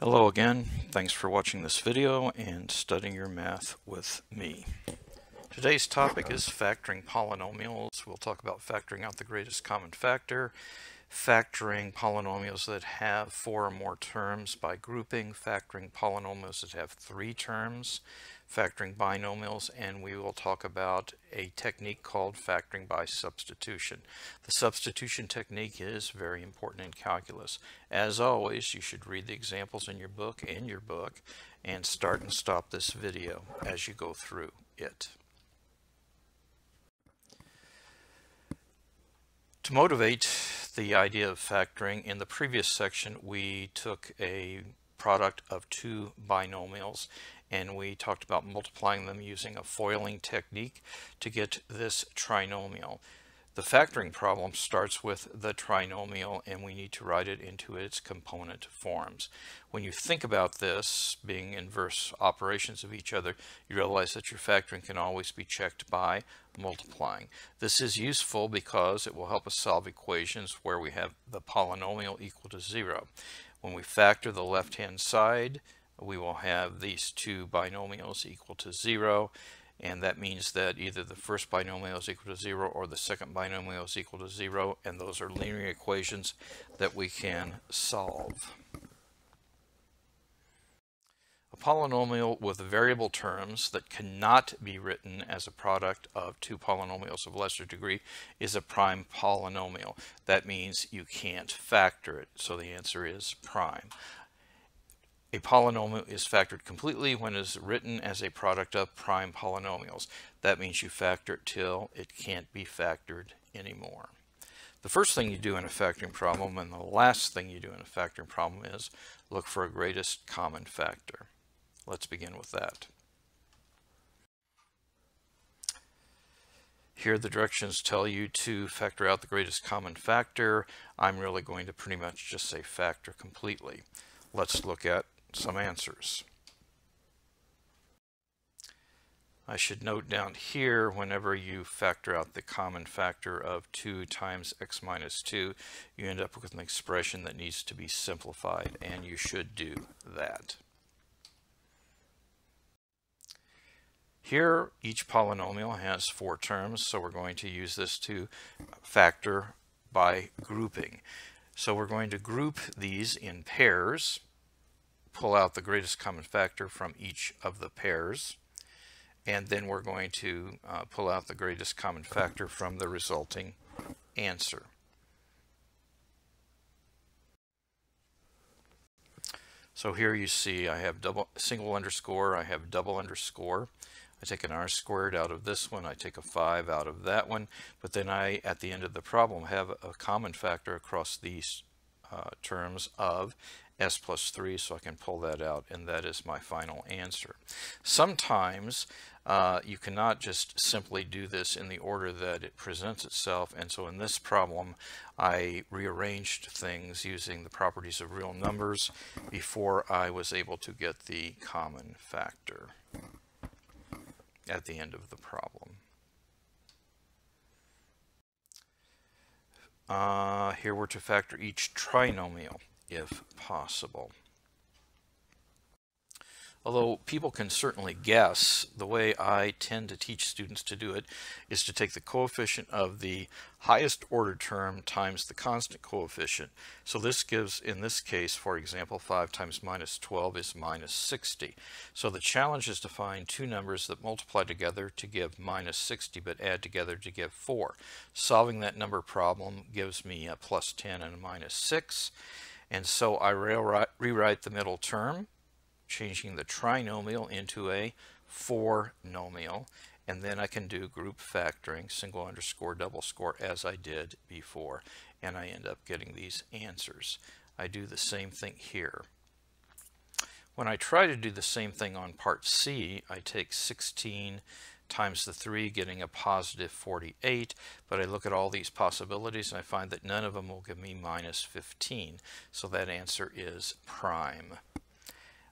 Hello again. Thanks for watching this video and studying your math with me. Today's topic is factoring polynomials. We'll talk about factoring out the greatest common factor, factoring polynomials that have 4 or more terms by grouping, factoring polynomials that have 3 terms, factoring binomials, and we will talk about a technique called factoring by substitution. The substitution technique is very important in calculus. As always, you should read the examples in your book and start and stop this video as you go through it. To motivate the idea of factoring, in the previous section we took a product of 2 binomials and we talked about multiplying them using a foiling technique to get this trinomial. The factoring problem starts with the trinomial and we need to write it into its component forms. When you think about this being inverse operations of each other, you realize that your factoring can always be checked by multiplying. This is useful because it will help us solve equations where we have the polynomial equal to 0. When we factor the left-hand side, we will have these 2 binomials equal to 0, and that means that either the first binomial is equal to 0 or the second binomial is equal to 0, and those are linear equations that we can solve. A polynomial with variable terms that cannot be written as a product of 2 polynomials of lesser degree is a prime polynomial. That means you can't factor it, so the answer is prime. A polynomial is factored completely when it is written as a product of prime polynomials. That means you factor it till it can't be factored anymore. The first thing you do in a factoring problem and the last thing you do in a factoring problem is look for a greatest common factor. Let's begin with that. Here the directions tell you to factor out the greatest common factor. I'm really going to pretty much just say factor completely. Let's look at some answers. I should note down here, whenever you factor out the common factor of 2 times x minus 2, you end up with an expression that needs to be simplified, and you should do that. Here, each polynomial has 4 terms, so we're going to use this to factor by grouping. So we're going to group these in pairs, pull out the greatest common factor from each of the pairs, and then we're going to pull out the greatest common factor from the resulting answer. So here you see I have single underscore, I have double underscore. I take an r squared out of this one, I take a 5 out of that one, but then I, at the end of the problem, have a common factor across these terms of s plus 3, so I can pull that out, and that is my final answer. Sometimes you cannot just simply do this in the order that it presents itself, and so in this problem I rearranged things using the properties of real numbers before I was able to get the common factor at the end of the problem. Here we're to factor each trinomial if possible. Although people can certainly guess, the way I tend to teach students to do it is to take the coefficient of the highest order term times the constant coefficient. So this gives, in this case, for example, 5 times minus 12 is minus 60. So the challenge is to find 2 numbers that multiply together to give minus 60 but add together to give 4. Solving that number problem gives me a plus 10 and a minus 6. And so I rewrite the middle term, changing the trinomial into a 4-nomial, and then I can do group factoring, single underscore, double score, as I did before, and I end up getting these answers. I do the same thing here. When I try to do the same thing on part C, I take 16 times the 3, getting a positive 48, but I look at all these possibilities and I find that none of them will give me minus 15, so that answer is prime.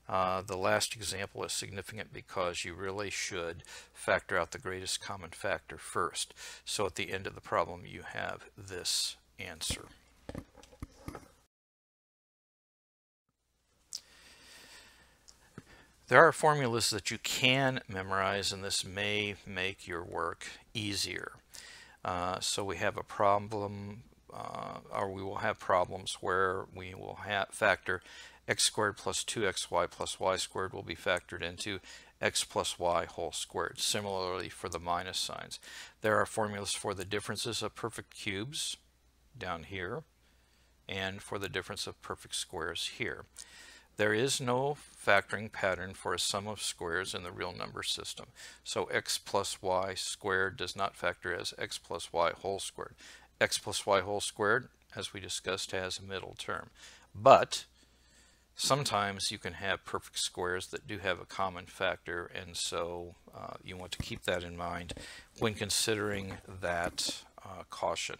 The last example is significant because you really should factor out the greatest common factor first. So at the end of the problem you have this answer. There are formulas that you can memorize, and this may make your work easier. So we have a problem, or we will have problems where we will factor x squared plus 2xy plus y squared will be factored into x plus y whole squared. Similarly for the minus signs. There are formulas for the differences of perfect cubes down here, and for the difference of perfect squares here. There is no factoring pattern for a sum of squares in the real number system. So x plus y squared does not factor as x plus y whole squared. X plus y whole squared, as we discussed, has a middle term. But sometimes you can have perfect squares that do have a common factor, and so you want to keep that in mind when considering that caution.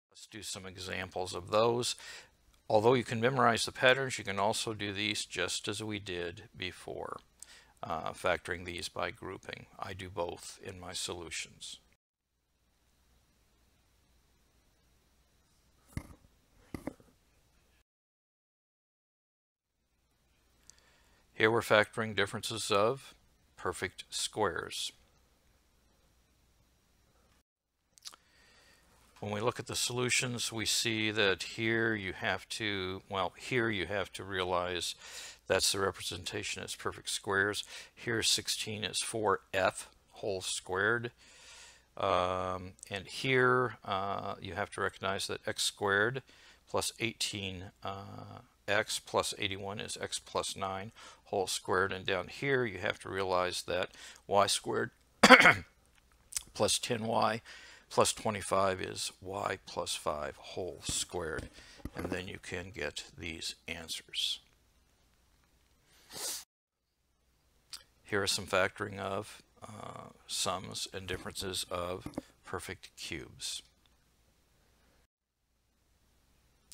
Let's do some examples of those. Although you can memorize the patterns, you can also do these just as we did before, factoring these by grouping. I do both in my solutions. Here we're factoring differences of perfect squares. When we look at the solutions, we see that here you have to, realize that's the representation as perfect squares. Here 16 is 4f whole squared. And here you have to recognize that x squared plus 18x plus 81 is x plus 9 whole squared. And down here you have to realize that y squared plus 10y plus 25 is y plus 5 whole squared, and then you can get these answers. Here are some factoring of sums and differences of perfect cubes.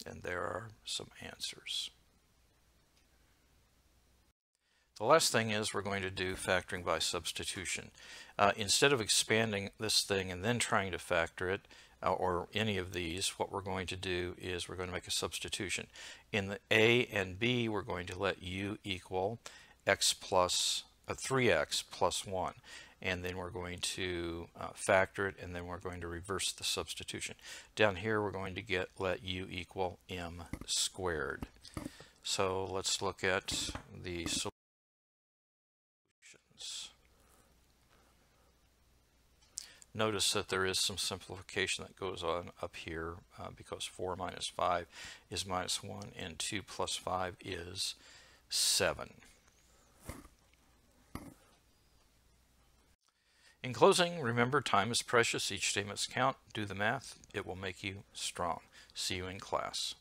And there are some answers. The last thing is we're going to do factoring by substitution. Instead of expanding this thing and then trying to factor it, or any of these, what we're going to do is we're going to make a substitution. In the a and b, we're going to let u equal x plus 3x plus 1. And then we're going to factor it, and then we're going to reverse the substitution. Down here, we're going to let u equal m squared. So let's look at the solutions. Notice that there is some simplification that goes on up here because 4 minus 5 is minus 1 and 2 plus 5 is 7. In closing, remember, time is precious. Each day must count. Do the math. It will make you strong. See you in class.